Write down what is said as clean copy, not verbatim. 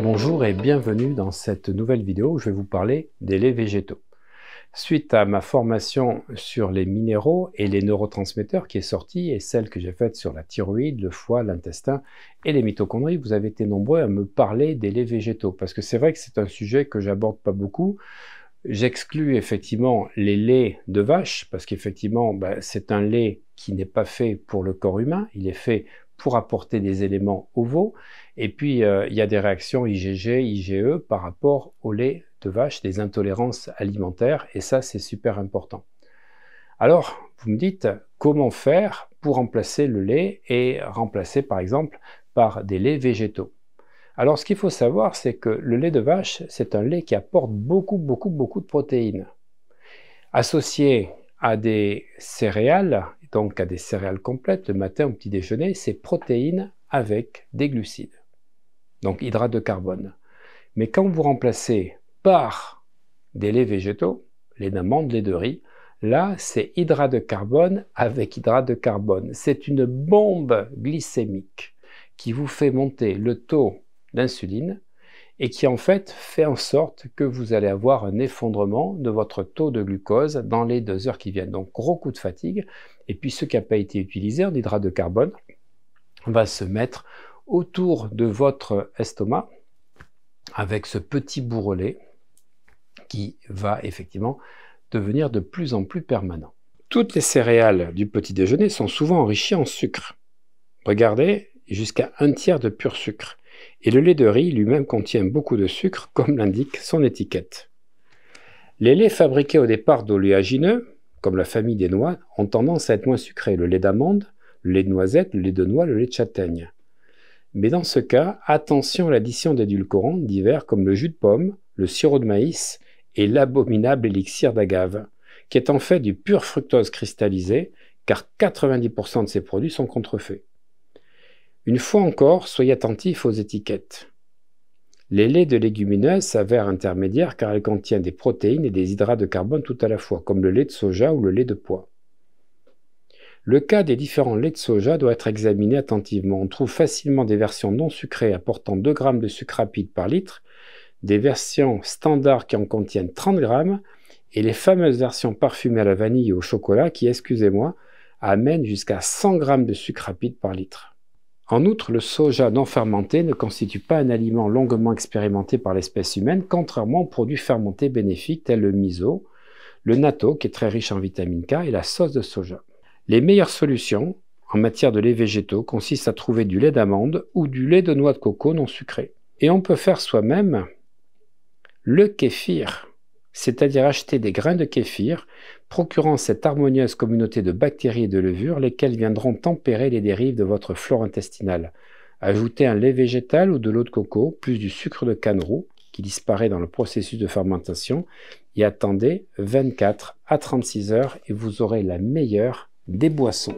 Bonjour et bienvenue dans cette nouvelle vidéo où je vais vous parler des laits végétaux. Suite à ma formation sur les minéraux et les neurotransmetteurs qui est sortie et celle que j'ai faite sur la thyroïde, le foie, l'intestin et les mitochondries, vous avez été nombreux à me parler des laits végétaux parce que c'est vrai que c'est un sujet que j'aborde pas beaucoup. J'exclus effectivement les laits de vache parce qu'effectivement c'est un lait qui n'est pas fait pour le corps humain, il est fait pour apporter des éléments au veau. Et puis, il y a des réactions IgG, IgE par rapport au lait de vache, des intolérances alimentaires, et ça, c'est super important. Alors, vous me dites, comment faire pour remplacer le lait et remplacer, par exemple, par des laits végétaux? Alors, ce qu'il faut savoir, c'est que le lait de vache, c'est un lait qui apporte beaucoup de protéines. Associé à des céréales, donc à des céréales complètes, le matin au petit déjeuner, c'est protéines avec des glucides, donc hydrates de carbone. Mais quand vous remplacez par des laits végétaux, lait d'amande, lait de riz, là c'est hydrates de carbone avec hydrates de carbone. C'est une bombe glycémique qui vous fait monter le taux d'insuline et qui en fait en sorte que vous allez avoir un effondrement de votre taux de glucose dans les 2 heures qui viennent. Donc gros coup de fatigue. Et puis ce qui n'a pas été utilisé en hydrate de carbone va se mettre autour de votre estomac avec ce petit bourrelet qui va effectivement devenir de plus en plus permanent. Toutes les céréales du petit déjeuner sont souvent enrichies en sucre. Regardez, jusqu'à 1/3 de pur sucre. Et le lait de riz lui-même contient beaucoup de sucre, comme l'indique son étiquette. Les laits fabriqués au départ d'oléagineux, comme la famille des noix, ont tendance à être moins sucrés. Le lait d'amande, le lait de noisette, le lait de noix, le lait de châtaigne. Mais dans ce cas, attention à l'addition d'édulcorants divers comme le jus de pomme, le sirop de maïs et l'abominable élixir d'agave, qui est en fait du pur fructose cristallisé, car 90% de ces produits sont contrefaits. Une fois encore, soyez attentifs aux étiquettes. Les laits de légumineuses s'avèrent intermédiaires car elles contiennent des protéines et des hydrates de carbone tout à la fois, comme le lait de soja ou le lait de pois. Le cas des différents laits de soja doit être examiné attentivement. On trouve facilement des versions non sucrées apportant 2 grammes de sucre rapide par litre, des versions standards qui en contiennent 30 grammes, et les fameuses versions parfumées à la vanille et au chocolat qui, excusez-moi, amènent jusqu'à 100 grammes de sucre rapide par litre. En outre, le soja non fermenté ne constitue pas un aliment longuement expérimenté par l'espèce humaine, contrairement aux produits fermentés bénéfiques tels le miso, le natto qui est très riche en vitamine K et la sauce de soja. Les meilleures solutions en matière de laits végétaux consistent à trouver du lait d'amande ou du lait de noix de coco non sucré. Et on peut faire soi-même le kéfir, c'est-à-dire acheter des grains de kéfir, procurant cette harmonieuse communauté de bactéries et de levures, lesquelles viendront tempérer les dérives de votre flore intestinale. Ajoutez un lait végétal ou de l'eau de coco, plus du sucre de canne roux, qui disparaît dans le processus de fermentation, et attendez 24 à 36 heures et vous aurez la meilleure des boissons.